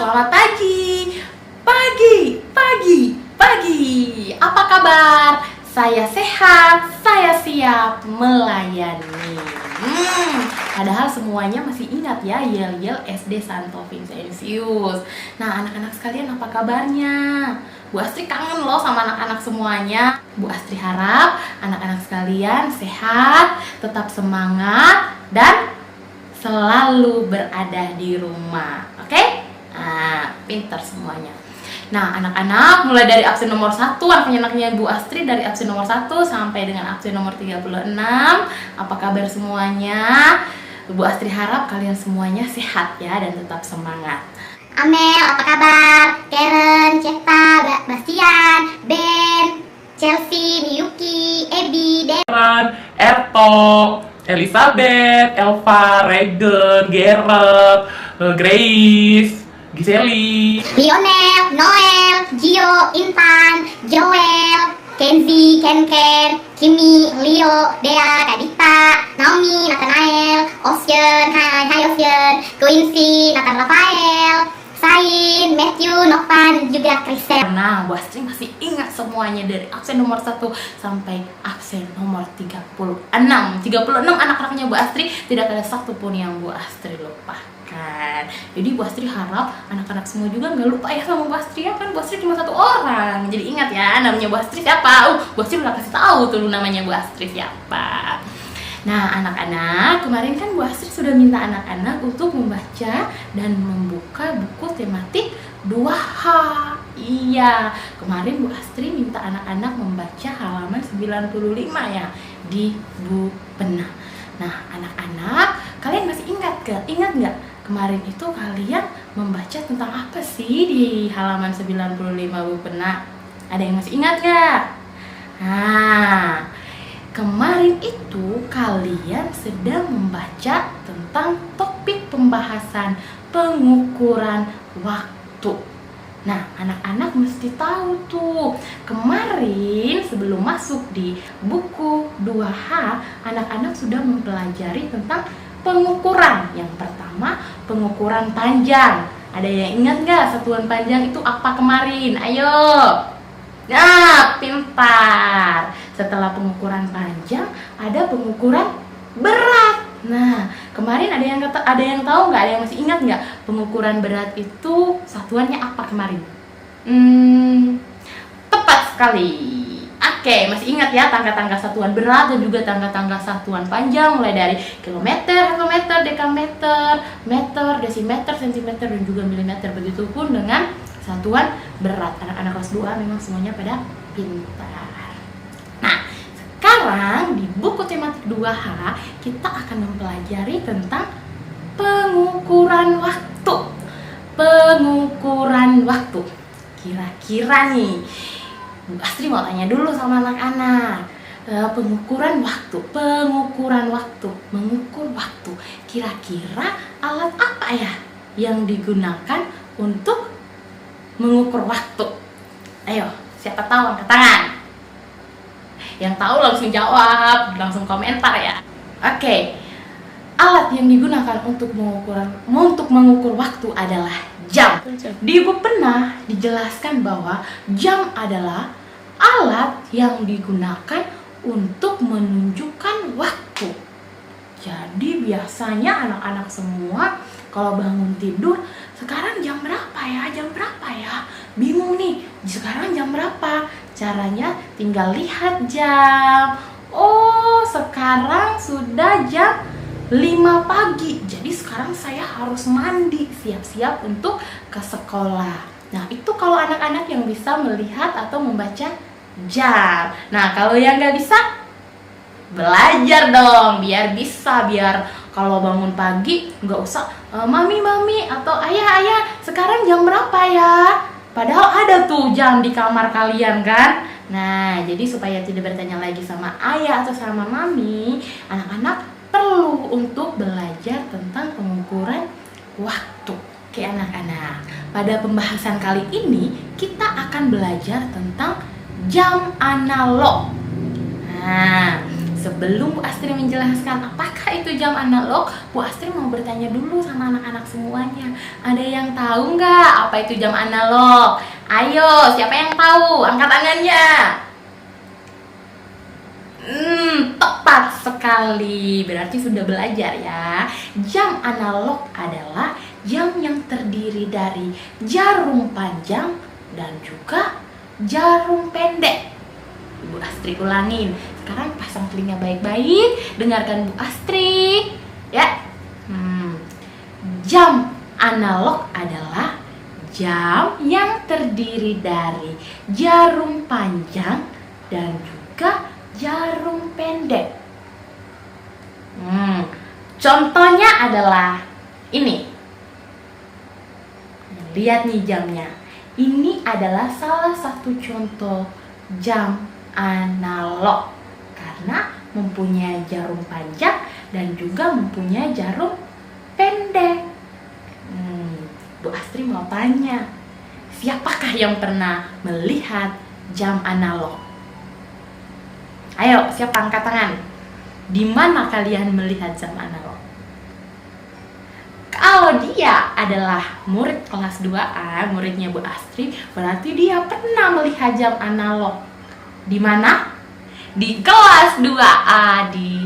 selamat pagi. Pagi. Apa kabar? Saya sehat, saya siap melayani. Padahal semuanya masih ingat ya, yel-yel SD Santo Vincentius. Nah, anak-anak sekalian apa kabarnya? Bu Astri kangen loh sama anak-anak semuanya. Bu Astri harap anak-anak sekalian sehat, tetap semangat, dan selalu berada di rumah. Oke? Nah, pintar semuanya. Nah, anak-anak mulai dari absen nomor 1, anaknya Bu Astri dari absen nomor 1 sampai dengan absen nomor 36. Apa kabar semuanya? Bu Astri harap kalian semuanya sehat ya dan tetap semangat. Amel, apa kabar? Karen, Ceta, Bastian, Ben, Chelsea, Miyuki, Ebi, Darren, Erto, Elizabeth, Elva, Regen, Gareth, Grace, Giseli, Lionel, Noel, Gio, Intan, Joel, Kenzi, Ken, Kimi, Leo, Dea, Kadita, Naomi, Nathanael, Ocean, hai Ocean, Quincy, Nathan Rafael, Sain, Matthew, Novan, juga Kristen. Nah, Bu Astri masih ingat semuanya dari absen nomor 1 sampai absen nomor 36. 36 anak-anaknya Bu Astri, tidak ada satu pun yang Bu Astri lupakan. Jadi Bu Astri harap anak-anak semua juga nggak lupa ya sama Bu Astri, ya kan Bu Astri cuma satu orang. Jadi ingat ya, namanya Bu Astri siapa? Bu Astri udah kasih tahu tuh namanya Bu Astri siapa. Nah, anak-anak, kemarin kan Bu Astri sudah minta anak-anak untuk membaca dan membuka buku tematik 2H. Iya, kemarin Bu Astri minta anak-anak membaca halaman 95 ya di buku pena. Nah, anak-anak, kalian masih ingat nggak? Kemarin itu kalian membaca tentang apa sih di halaman 95 buku pena? Ada yang masih ingat nggak? Nah, kemarin itu kalian sedang membaca tentang topik pembahasan pengukuran waktu. Nah, anak-anak mesti tahu tuh, kemarin sebelum masuk di buku 2H, anak-anak sudah mempelajari tentang pengukuran. Yang pertama, pengukuran panjang. Ada yang ingat nggak satuan panjang itu apa kemarin? Ayo! Nah, pintar. Setelah pengukuran panjang, ada pengukuran berat. Nah, kemarin ada yang tahu nggak? Ada yang masih ingat nggak? Pengukuran berat itu satuannya apa kemarin? Tepat sekali. Oke, masih ingat ya tangga-tangga satuan berat dan juga tangga-tangga satuan panjang, mulai dari kilometer, hektometer, dekameter, meter, desimeter, sentimeter, dan juga milimeter. Begitupun dengan satuan berat. Anak-anak kelas 2 memang semuanya pada pintar. Nah, sekarang di buku tematik 2H kita akan mempelajari tentang pengukuran waktu. Pengukuran waktu. Kira-kira nih, Bu Astri mau tanya dulu sama anak-anak. Pengukuran waktu, mengukur waktu. Kira-kira alat apa ya yang digunakan untuk mengukur waktu? Ayo, siapa tahu angkat tangan. Yang tahu langsung jawab, langsung komentar ya. Oke. Alat yang digunakan untuk mengukur waktu adalah jam. Di buku pena dijelaskan bahwa jam adalah alat yang digunakan untuk menunjukkan waktu. Jadi biasanya anak-anak semua kalau bangun tidur, sekarang jam berapa ya? Bingung nih, sekarang jam berapa? Caranya tinggal lihat jam. Oh, sekarang sudah jam 5 pagi. Jadi sekarang saya harus mandi, siap-siap untuk ke sekolah. Nah, itu kalau anak-anak yang bisa melihat atau membaca jam. Nah, kalau yang nggak bisa, belajar dong, biar bisa, biar kalau bangun pagi nggak usah mami atau ayah sekarang jam berapa ya? Padahal ada tuh jam di kamar kalian kan. Nah, jadi supaya tidak bertanya lagi sama ayah atau sama mami, anak-anak perlu untuk belajar tentang pengukuran waktu. Oke anak-anak, pada pembahasan kali ini kita akan belajar tentang jam analog. Nah, sebelum Bu Astri menjelaskan apakah itu jam analog, Bu Astri mau bertanya dulu sama anak-anak semuanya. Ada yang tahu nggak apa itu jam analog? Ayo, siapa yang tahu? Angkat tangannya. Tepat sekali, berarti sudah belajar ya. Jam analog adalah jam yang terdiri dari jarum panjang dan juga jarum pendek. Bu Astri ulangin. Sekarang pasang telinga baik-baik, dengarkan Bu Astri ya. Jam analog adalah jam yang terdiri dari jarum panjang dan juga jarum pendek. Contohnya adalah ini. Lihat nih jamnya. Ini adalah salah satu contoh jam analog karena mempunyai jarum panjang dan juga mempunyai jarum pendek. Bu Astri mau tanya, siapakah yang pernah melihat jam analog? Ayo, siapa angkat tangan? Di mana kalian melihat jam analog? Kalau dia adalah murid kelas 2A, muridnya Bu Astri, berarti dia pernah melihat jam analog. Di mana? Di kelas 2A, di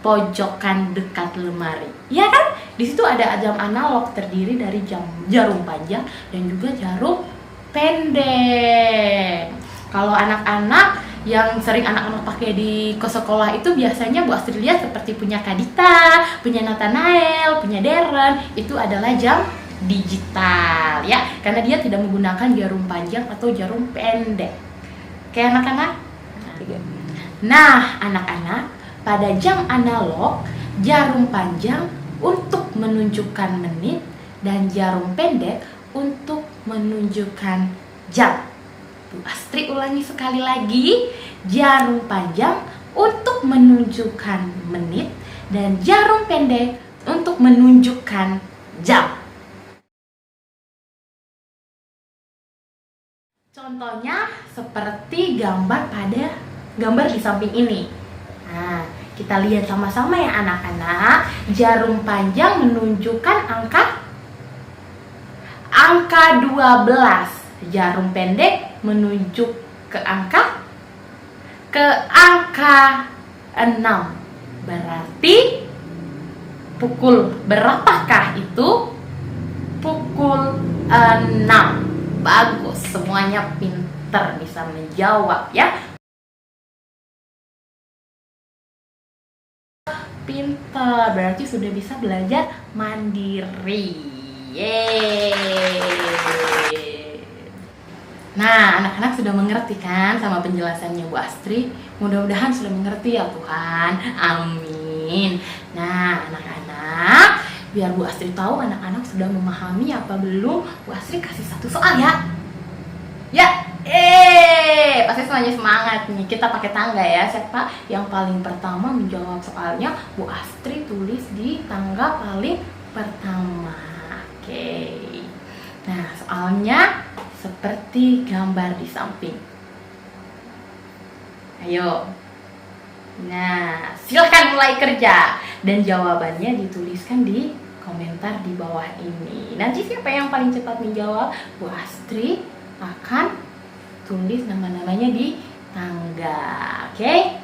pojokan dekat lemari. Ya kan? Di situ ada jam analog terdiri dari jarum panjang dan juga jarum pendek. Kalau anak-anak yang sering anak-anak pakai di ke sekolah itu biasanya Bu Astri lihat seperti punya Kadita, punya Nathanael, punya Darren, itu adalah jam digital ya, karena dia tidak menggunakan jarum panjang atau jarum pendek. Oke anak-anak? Nah anak-anak, pada jam analog, jarum panjang untuk menunjukkan menit dan jarum pendek untuk menunjukkan jam. Bu Astri ulangi sekali lagi, jarum panjang untuk menunjukkan menit dan jarum pendek untuk menunjukkan jam. Contohnya seperti gambar di samping ini. Nah, kita lihat sama-sama ya anak-anak. Jarum panjang menunjukkan angka 12. Jarum pendek menunjuk ke angka 6. Berarti pukul berapakah itu? Pukul 6. Bagus, semuanya pinter bisa menjawab ya. Pinter, berarti sudah bisa belajar mandiri. Yeay. Nah, anak-anak sudah mengerti kan sama penjelasannya Bu Astri? Mudah-mudahan sudah mengerti ya Tuhan. Amin. Nah, anak-anak, biar Bu Astri tahu anak-anak sudah memahami apa belum, Bu Astri kasih satu soal ya. Ya, pasti semuanya semangat nih. Kita pakai tangga ya. Siapa yang paling pertama menjawab soalnya, Bu Astri tulis di tangga paling pertama. Oke. Nah, soalnya seperti gambar di samping. Ayo. Nah, silakan mulai kerja dan jawabannya dituliskan di komentar di bawah ini. Nanti siapa yang paling cepat menjawab, Bu Astri akan tulis nama-namanya di tangga. Oke?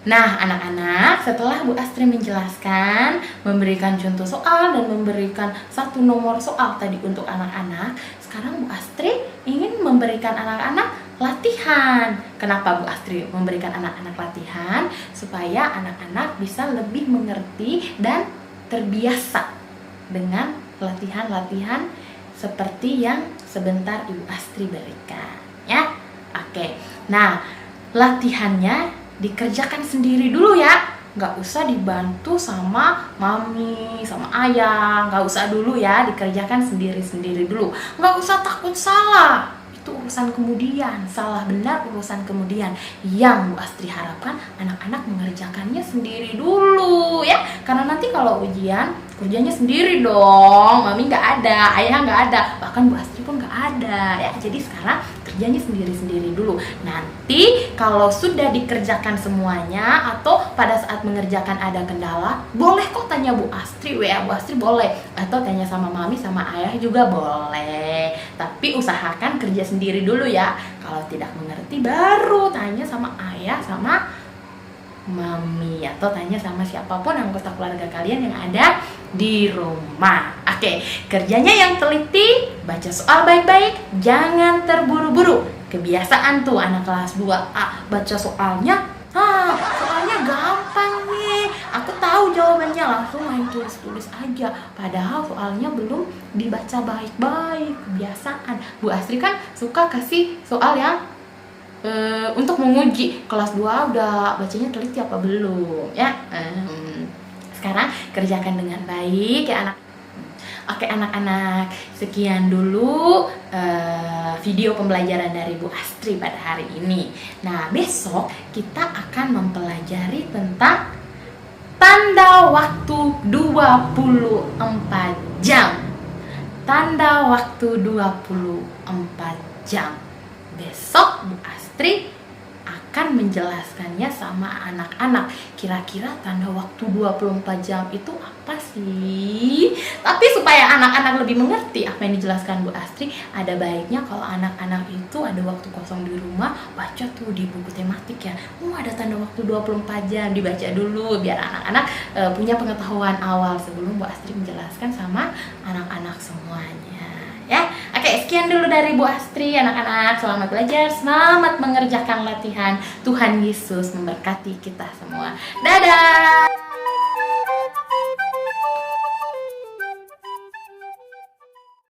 Nah, anak-anak, setelah Bu Astri menjelaskan, memberikan contoh soal dan memberikan satu nomor soal tadi untuk anak-anak, sekarang Bu Astri ingin memberikan anak-anak latihan. Kenapa Bu Astri memberikan anak-anak latihan? Supaya anak-anak bisa lebih mengerti dan terbiasa dengan latihan-latihan seperti yang sebentar Ibu Astri berikan ya. Oke. Nah, latihannya dikerjakan sendiri dulu ya, nggak usah dibantu sama mami, sama ayah, nggak usah dulu ya, dikerjakan sendiri-sendiri dulu. Nggak usah takut salah, itu urusan kemudian, salah benar urusan kemudian. Yang Bu Astri harapkan anak-anak mengerjakannya sendiri dulu ya, karena nanti kalau ujian kerjanya sendiri dong, mami nggak ada, ayah nggak ada, bahkan Bu Astri pun nggak ada ya. Jadi sekarang kerjanya sendiri-sendiri dulu. Nanti kalau sudah dikerjakan semuanya atau pada saat mengerjakan ada kendala, boleh kok tanya Bu Astri, WA Bu Astri boleh, atau tanya sama mami sama ayah juga boleh. Tapi usahakan kerja sendiri dulu ya. Kalau tidak mengerti baru tanya sama ayah sama mami, atau tanya sama siapapun anggota keluarga kalian yang ada di rumah. Oke, kerjanya yang teliti, baca soal baik-baik, jangan terburu-buru. Kebiasaan tuh anak kelas 2A baca soalnya, soalnya gampang nih, aku tahu jawabannya, langsung main tulis-tulis aja, padahal soalnya belum dibaca baik-baik. Kebiasaan. Bu Astri kan suka kasih soal yang untuk menguji kelas 2 udah bacanya teliti apa belum ya. Sekarang kerjakan dengan baik ya anak. Oke anak-anak, sekian dulu video pembelajaran dari Bu Astri pada hari ini. Nah, besok kita akan mempelajari tentang tanda waktu 24 jam. Tanda waktu 24 jam. Besok Bu Astri akan menjelaskannya sama anak-anak. Kira-kira tanda waktu 24 jam itu apa sih? Tapi supaya anak-anak lebih mengerti apa yang dijelaskan Bu Astri, ada baiknya kalau anak-anak itu ada waktu kosong di rumah, baca tuh di buku tematik ya. Ada tanda waktu 24 jam, dibaca dulu biar anak-anak punya pengetahuan awal sebelum Bu Astri menjelaskan sama anak-anak semuanya. Ya, oke, sekian dulu dari Bu Astri. Anak-anak, selamat belajar, selamat mengerjakan latihan. Tuhan Yesus memberkati kita semua. Dadah.